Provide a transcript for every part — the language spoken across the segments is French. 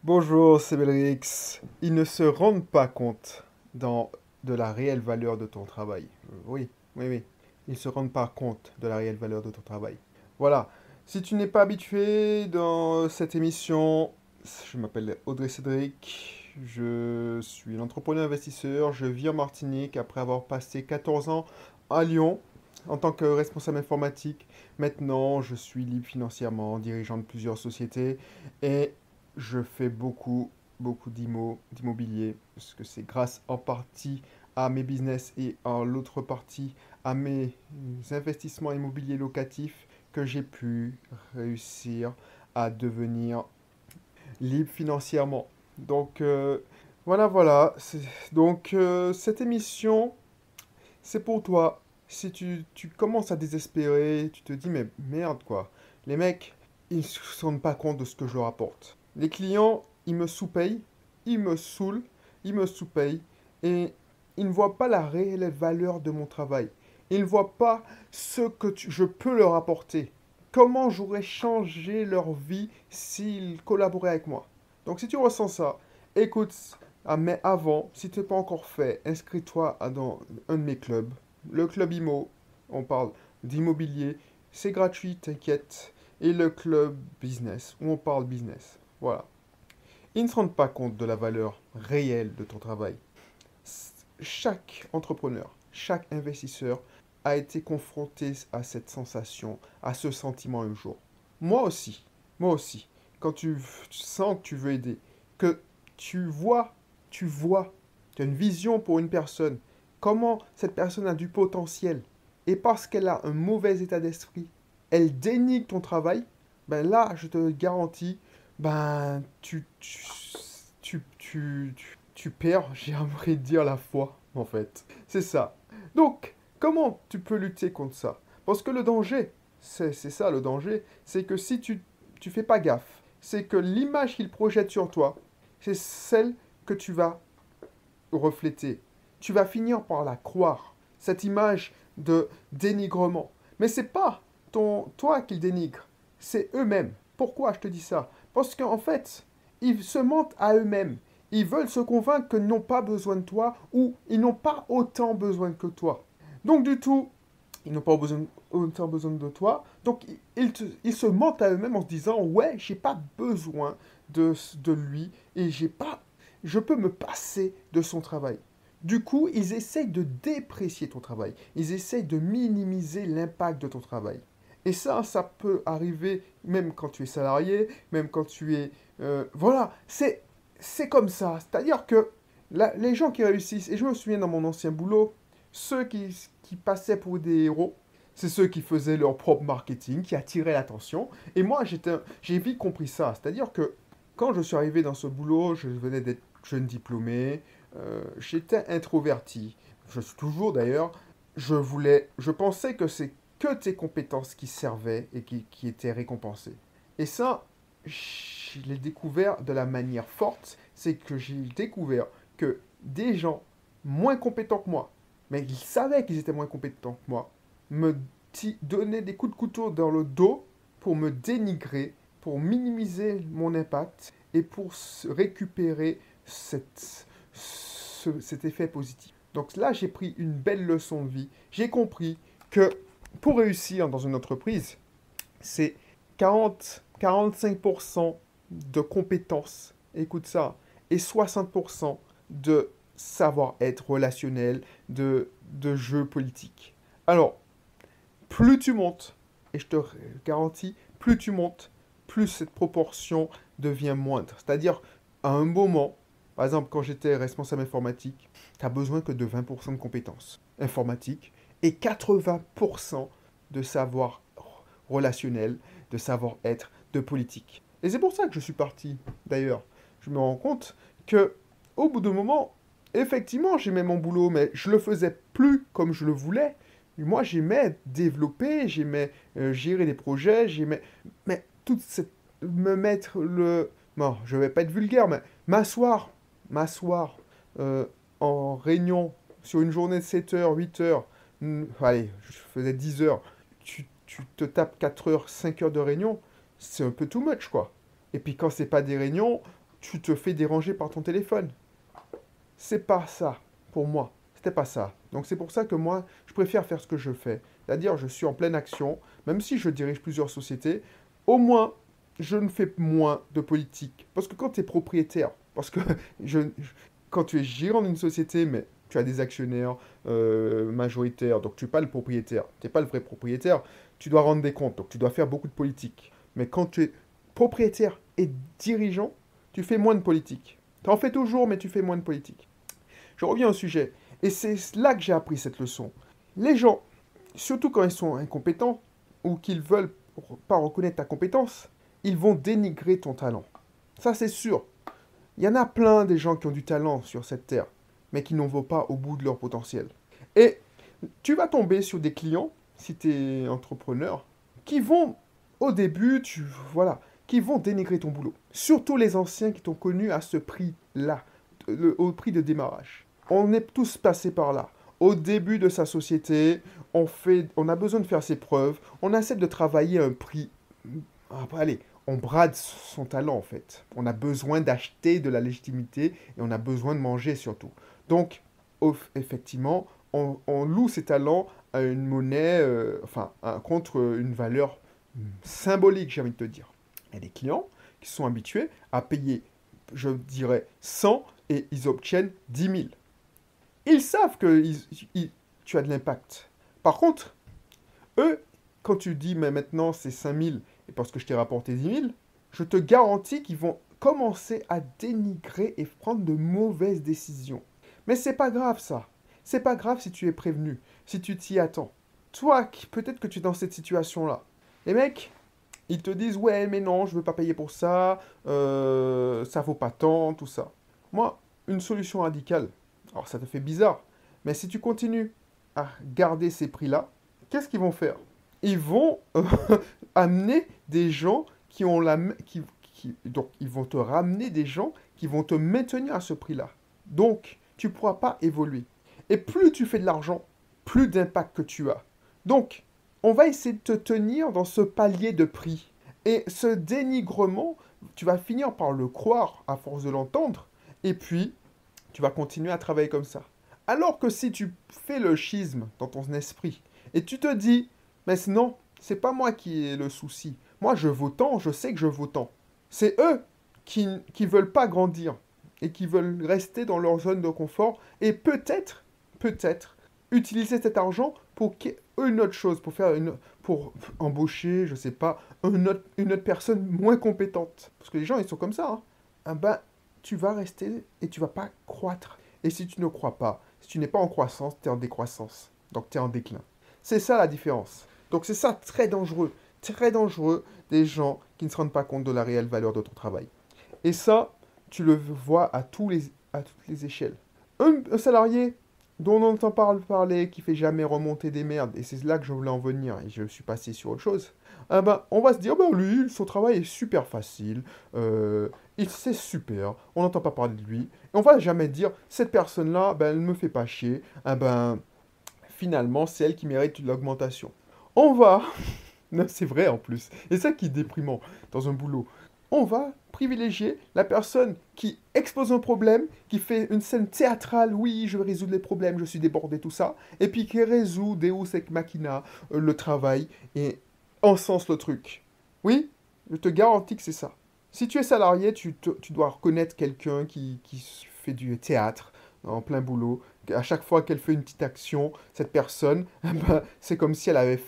Bonjour, c'est Belrix. Ils ne se rendent pas compte de la réelle valeur de ton travail. Oui, oui, oui. Ils ne se rendent pas compte de la réelle valeur de ton travail. Voilà. Si tu n'es pas habitué dans cette émission, je m'appelle Audrey Cédric. Je suis un entrepreneur investisseur. Je vis en Martinique après avoir passé 14 ans à Lyon en tant que responsable informatique. Maintenant, je suis libre financièrement, dirigeant de plusieurs sociétés et je fais beaucoup d'immobilier, parce que c'est grâce en partie à mes business et en l'autre partie à mes investissements immobiliers locatifs que j'ai pu réussir à devenir libre financièrement. Donc voilà. Cette émission, c'est pour toi. Si tu commences à désespérer, tu te dis mais merde quoi. Les mecs, ils ne se rendent pas compte de ce que je leur apporte. Les clients, ils me sous-payent, ils me saoulent, ils me sous-payent et ils ne voient pas la réelle valeur de mon travail. Ils ne voient pas ce que je peux leur apporter. Comment j'aurais changé leur vie s'ils collaboraient avec moi. Donc si tu ressens ça, écoute, mais avant, si tu n'es pas encore fait, inscris-toi dans un de mes clubs. Le club IMO, on parle d'immobilier, c'est gratuit, t'inquiète. Et le club business, où on parle business. Voilà. Ils ne se rendent pas compte de la valeur réelle de ton travail. Chaque entrepreneur, chaque investisseur a été confronté à cette sensation, à ce sentiment un jour. Moi aussi, moi aussi. Quand tu sens que tu veux aider, que tu vois, tu as une vision pour une personne, comment cette personne a du potentiel, et parce qu'elle a un mauvais état d'esprit, elle dénigre ton travail, ben là, je te garantis, ben tu perds, j'ai envie de dire, la foi, en fait. C'est ça. Donc, comment tu peux lutter contre ça? Parce que le danger, c'est ça le danger, c'est que si tu fais pas gaffe, c'est que l'image qu'il projette sur toi, c'est celle que tu vas refléter. Tu vas finir par la croire, cette image de dénigrement. Mais c'est pas toi qu'ils dénigrent, c'est eux-mêmes. Pourquoi je te dis ça? Parce qu'en fait, ils se mentent à eux-mêmes. Ils veulent se convaincre qu'ils n'ont pas besoin de toi ou ils n'ont pas autant besoin que toi. Donc du tout, ils n'ont pas autant besoin de toi. Donc ils se mentent à eux-mêmes en se disant ouais, j'ai pas besoin de lui et je peux me passer de son travail. Du coup, ils essayent de déprécier ton travail. Ils essayent de minimiser l'impact de ton travail. Et ça peut arriver même quand tu es salarié, même quand tu es... voilà, c'est comme ça. C'est-à-dire que les gens qui réussissent, et je me souviens dans mon ancien boulot, ceux qui passaient pour des héros, c'est ceux qui faisaient leur propre marketing, qui attiraient l'attention. Et moi, j'ai vite compris ça. C'est-à-dire que quand je suis arrivé dans ce boulot, je venais d'être jeune diplômé, j'étais introverti. Je suis toujours d'ailleurs. Je pensais que c'est que tes compétences qui servaient et qui étaient récompensées. Et ça, je l'ai découvert de la manière forte, c'est que j'ai découvert que des gens moins compétents que moi, mais ils savaient qu'ils étaient moins compétents que moi, me donnaient des coups de couteau dans le dos pour me dénigrer, pour minimiser mon impact et pour récupérer cet effet positif. Donc là, j'ai pris une belle leçon de vie. J'ai compris que pour réussir dans une entreprise, c'est 45% de compétences, écoute ça, et 60% de savoir-être relationnel, de jeu politique. Alors, plus tu montes, et je te garantis, plus tu montes, plus cette proportion devient moindre. C'est-à-dire, à un moment, par exemple, quand j'étais responsable informatique, tu as besoin que de 20% de compétences informatiques et 80% de savoir relationnel, de savoir-être, de politique. Et c'est pour ça que je suis parti, d'ailleurs. Je me rends compte que, au bout d'un moment, effectivement, j'aimais mon boulot, mais je le faisais plus comme je le voulais. Moi, j'aimais développer, j'aimais gérer des projets, j'aimais... Mais toute cette... me mettre le... Bon, je vais pas être vulgaire, mais m'asseoir euh, en réunion sur une journée de 7 heures, 8 heures, allez, je faisais 10 heures, tu te tapes 4 heures, 5 heures de réunion, c'est un peu too much, quoi. Et puis quand c'est pas des réunions, tu te fais déranger par ton téléphone. C'est pas ça, pour moi. C'était pas ça. Donc c'est pour ça que moi, je préfère faire ce que je fais. C'est-à-dire, je suis en pleine action, même si je dirige plusieurs sociétés, au moins, je ne fais moins de politique. Parce que quand tu es propriétaire, parce que quand tu es gérant d'une société, mais tu as des actionnaires majoritaires, donc tu n'es pas le propriétaire, tu n'es pas le vrai propriétaire, tu dois rendre des comptes, donc tu dois faire beaucoup de politique. Mais quand tu es propriétaire et dirigeant, tu fais moins de politique. Tu en fais toujours, mais tu fais moins de politique. Je reviens au sujet. Et c'est là que j'ai appris cette leçon. Les gens, surtout quand ils sont incompétents ou qu'ils veulent pas reconnaître ta compétence, ils vont dénigrer ton talent. Ça, c'est sûr. Il y en a plein des gens qui ont du talent sur cette terre, mais qui n'en vont pas au bout de leur potentiel. Et tu vas tomber sur des clients, si tu es entrepreneur, qui vont, au début, voilà, qui vont dénigrer ton boulot. Surtout les anciens qui t'ont connu à ce prix-là, au prix de démarrage. On est tous passés par là. Au début de sa société, on a besoin de faire ses preuves, on accepte de travailler à un prix. Allez, on brade son talent en fait. On a besoin d'acheter de la légitimité et on a besoin de manger surtout. Donc, effectivement, on loue ses talents à une monnaie, contre une valeur symbolique, j'ai envie de te dire. Il y a des clients qui sont habitués à payer, je dirais, 100 et ils obtiennent 10 000. Ils savent que tu as de l'impact. Par contre, eux, quand tu dis, mais maintenant c'est 5 000 et parce que je t'ai rapporté 10 000, je te garantis qu'ils vont commencer à dénigrer et prendre de mauvaises décisions. Mais c'est pas grave ça. C'est pas grave si tu es prévenu, si tu t'y attends. Toi, peut-être que tu es dans cette situation-là. Les mecs, ils te disent, ouais, mais non, je veux pas payer pour ça, ça vaut pas tant, tout ça. Moi, une solution radicale, alors ça te fait bizarre, mais si tu continues à garder ces prix-là, qu'est-ce qu'ils vont faire? Ils vont amener des gens qui ont donc ils vont te ramener des gens qui vont te maintenir à ce prix-là. Donc, tu ne pourras pas évoluer. Et plus tu fais de l'argent, plus d'impact que tu as. Donc, on va essayer de te tenir dans ce palier de prix. Et ce dénigrement, tu vas finir par le croire à force de l'entendre, et puis tu vas continuer à travailler comme ça. Alors que si tu fais le schisme dans ton esprit, et tu te dis, mais non, c'est pas moi qui ai le souci. Moi, je vaux tant, je sais que je vaux tant. C'est eux qui veulent pas grandir et qui veulent rester dans leur zone de confort et peut-être, utiliser cet argent pour une autre chose, pour embaucher, je sais pas, une autre personne moins compétente. Parce que les gens, ils sont comme ça. Hein. Ah ben, tu vas rester et tu vas pas croître. Et si tu ne crois pas, si tu n'es pas en croissance, tu es en décroissance. Donc tu es en déclin. C'est ça la différence. Donc c'est ça très dangereux des gens qui ne se rendent pas compte de la réelle valeur de ton travail. Et ça, tu le vois à toutes les échelles. Un salarié dont on entend parler, qui fait jamais remonter des merdes, et c'est là que je voulais en venir, et je suis passé sur autre chose, on va se dire, lui, son travail est super facile, c'est super, on n'entend pas parler de lui, et on va jamais dire, cette personne-là, elle ne me fait pas chier, finalement, c'est elle qui mérite l'augmentation. On va, non, c'est vrai en plus, et c'est ça qui est déprimant dans un boulot, on va privilégier la personne qui expose un problème, qui fait une scène théâtrale, oui, je vais résoudre les problèmes, je suis débordé, tout ça, et puis qui résout Deus ex machina, le travail, et encense le truc. Oui, je te garantis que c'est ça. Si tu es salarié, tu dois reconnaître quelqu'un qui fait du théâtre en plein boulot. À chaque fois qu'elle fait une petite action, cette personne, c'est comme si elle avait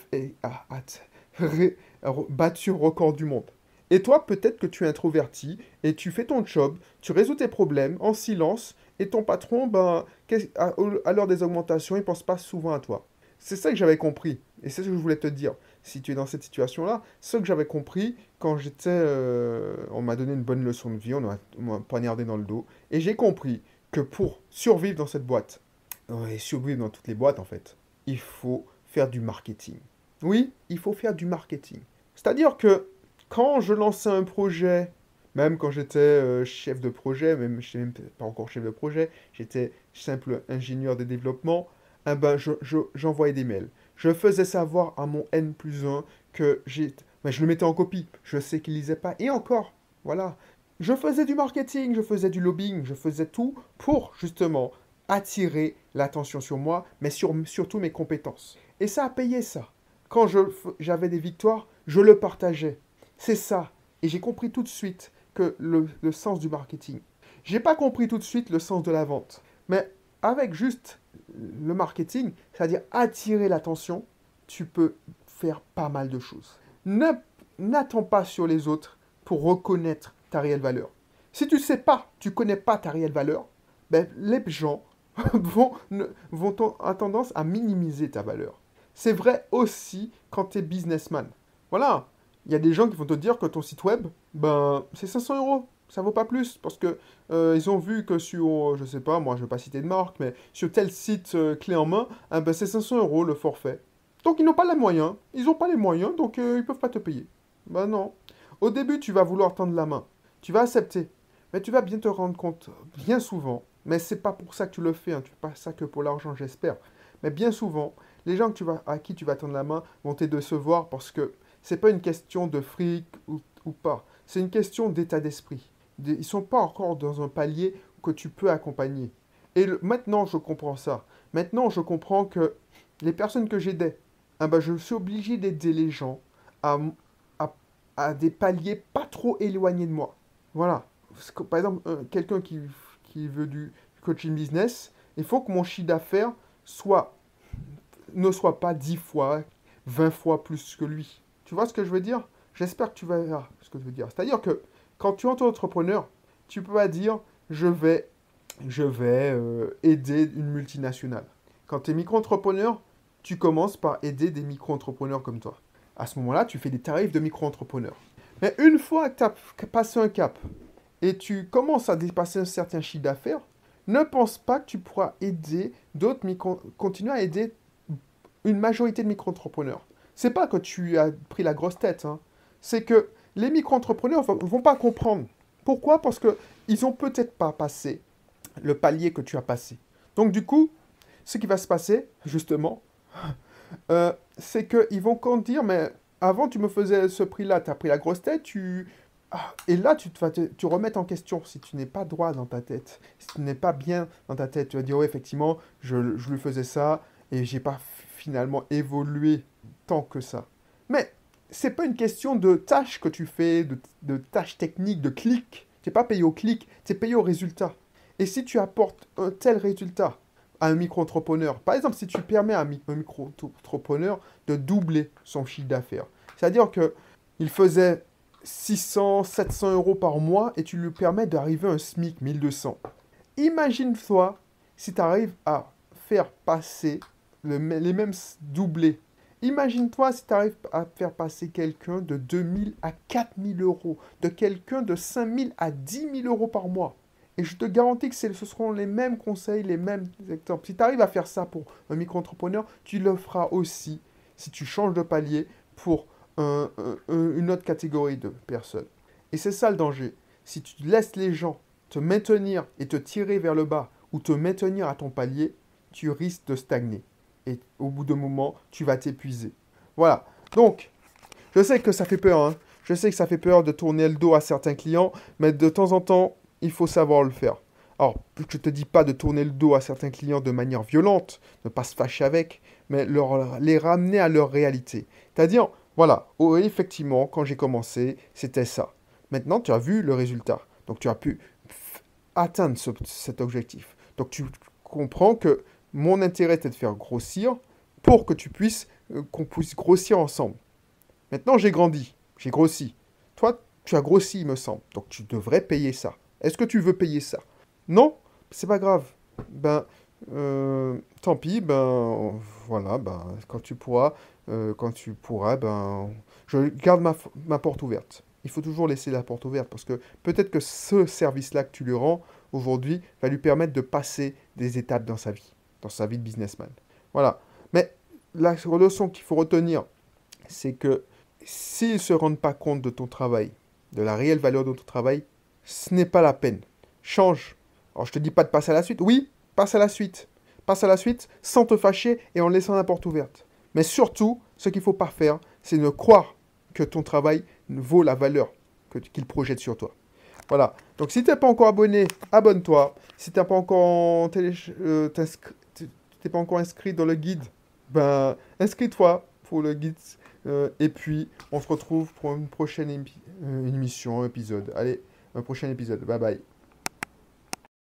battu un record du monde. Et toi, peut-être que tu es introverti et tu fais ton job, tu résous tes problèmes en silence et ton patron, à l'heure des augmentations, il pense pas souvent à toi. C'est ça que j'avais compris et c'est ce que je voulais te dire. Si tu es dans cette situation-là, c'est ce que j'avais compris quand on m'a donné une bonne leçon de vie, on m'a poignardé dans le dos et j'ai compris que pour survivre dans cette boîte, et survivre dans toutes les boîtes en fait, il faut faire du marketing. Oui, il faut faire du marketing. C'est-à-dire que quand je lançais un projet, même quand j'étais chef de projet, même je n'étais même pas encore chef de projet, j'étais simple ingénieur de développement, j'envoyais des mails. Je faisais savoir à mon N+1 que je le mettais en copie. Je sais qu'il lisait pas. Et encore, voilà. je faisais du marketing, je faisais du lobbying, je faisais tout pour justement attirer l'attention sur moi, mais surtout mes compétences. Et ça a payé ça. Quand j'avais des victoires, je le partageais. C'est ça. Et j'ai compris tout de suite que le sens du marketing. J'ai pas compris tout de suite le sens de la vente. Mais avec juste le marketing, c'est-à-dire attirer l'attention, tu peux faire pas mal de choses. N'attends pas sur les autres pour reconnaître ta réelle valeur. Si tu sais pas, tu connais pas ta réelle valeur, ben, les gens vont avoir tendance à minimiser ta valeur. C'est vrai aussi quand tu es businessman. Voilà, il y a des gens qui vont te dire que ton site web, ben, c'est 500 euros. Ça vaut pas plus parce que ils ont vu que sur, je sais pas, moi je vais pas citer de marque, mais sur tel site clé en main, ben, c'est 500 euros le forfait. Donc ils n'ont pas les moyens, ils n'ont pas les moyens, donc ils peuvent pas te payer. Ben non. Au début, tu vas vouloir tendre la main, tu vas accepter, mais tu vas bien te rendre compte, bien souvent, mais c'est pas pour ça que tu le fais, hein, tu fais pas ça que pour l'argent, j'espère. Mais bien souvent, les gens à qui tu vas tendre la main vont te décevoir parce que c'est pas une question de fric ou pas, c'est une question d'état d'esprit. Ils sont pas encore dans un palier que tu peux accompagner. Et maintenant, je comprends ça. Maintenant, je comprends que les personnes que j'aidais, ah ben, je suis obligé d'aider les gens à, à, à des paliers pas trop éloignés de moi. Voilà. Par exemple, quelqu'un qui veut du coaching business, il faut que mon chiffre d'affaires ne soit pas 10 fois, 20 fois plus que lui. Tu vois ce que je veux dire? J'espère que tu verras ce que je veux dire. C'est-à-dire que quand tu es entrepreneur, tu peux pas dire je vais aider une multinationale. Quand tu es micro-entrepreneur, tu commences par aider des micro-entrepreneurs comme toi. À ce moment-là, tu fais des tarifs de micro-entrepreneur. Mais une fois que tu as passé un cap et tu commences à dépasser un certain chiffre d'affaires, ne pense pas que tu pourras aider continuer à aider une majorité de micro-entrepreneurs. C'est pas que tu as pris la grosse tête, hein. C'est que les micro-entrepreneurs ne vont pas comprendre. Pourquoi? Parce qu'ils n'ont peut-être pas passé le palier que tu as passé. Donc du coup, ce qui va se passer, justement, c'est qu'ils vont dire, mais avant tu me faisais ce prix-là, tu as pris la grosse tête, et là tu vas te remettre en question si tu n'es pas droit dans ta tête, si tu n'es pas bien dans ta tête. Tu vas dire, oui, effectivement, je lui faisais ça, et j'ai pas finalement évolué tant que ça. Mais c'est pas une question de tâches que tu fais, de tâches techniques, de clics. Tu n'es pas payé au clic, tu es payé au résultat. Et si tu apportes un tel résultat à un micro-entrepreneur, par exemple, si tu permets à un micro-entrepreneur de doubler son chiffre d'affaires, c'est-à-dire qu'il faisait 600, 700 euros par mois et tu lui permets d'arriver à un SMIC 1200. Imagine-toi si tu arrives à faire passer les mêmes doublés. Imagine-toi si tu arrives à faire passer quelqu'un de 2000 à 4000 euros, de quelqu'un de 5000 à 10 000 euros par mois. Et je te garantis que ce seront les mêmes conseils, les mêmes exemples. Si tu arrives à faire ça pour un micro-entrepreneur, tu le feras aussi si tu changes de palier pour une autre catégorie de personnes. Et c'est ça le danger. Si tu laisses les gens te maintenir et te tirer vers le bas ou te maintenir à ton palier, tu risques de stagner. Et au bout d'un moment, tu vas t'épuiser. Voilà. Donc, je sais que ça fait peur, hein. Je sais que ça fait peur de tourner le dos à certains clients, mais de temps en temps, il faut savoir le faire. Alors, je ne te dis pas de tourner le dos à certains clients de manière violente, ne pas se fâcher avec, mais les ramener à leur réalité. C'est-à-dire, voilà, oh, effectivement, quand j'ai commencé, c'était ça. Maintenant, tu as vu le résultat. Donc, tu as pu atteindre cet objectif. Donc, tu comprends que mon intérêt est de faire grossir pour que qu'on puisse grossir ensemble. Maintenant, j'ai grandi, j'ai grossi. Toi, tu as grossi, il me semble. Donc, tu devrais payer ça. Est-ce que tu veux payer ça? Non? C'est pas grave. Ben, tant pis, ben, voilà, ben, quand tu pourras, ben, je garde ma porte ouverte. Il faut toujours laisser la porte ouverte parce que peut-être que ce service-là que tu lui rends aujourd'hui va lui permettre de passer des étapes dans sa vie de businessman. Voilà. Mais la leçon qu'il faut retenir, c'est que s'ils ne se rendent pas compte de ton travail, de la réelle valeur de ton travail, ce n'est pas la peine. Change. Alors, je te dis pas de passer à la suite. Oui, passe à la suite. Passe à la suite sans te fâcher et en laissant la porte ouverte. Mais surtout, ce qu'il ne faut pas faire, c'est ne croire que ton travail vaut la valeur qu'il projette sur toi. Voilà. Donc, si t'es pas encore abonné, abonne-toi. Si t'as pas encore t'es pas encore inscrit dans le guide, ben, inscris-toi pour le guide. Et puis, on se retrouve pour une prochaine émission, un épisode. Allez, un prochain épisode. Bye bye.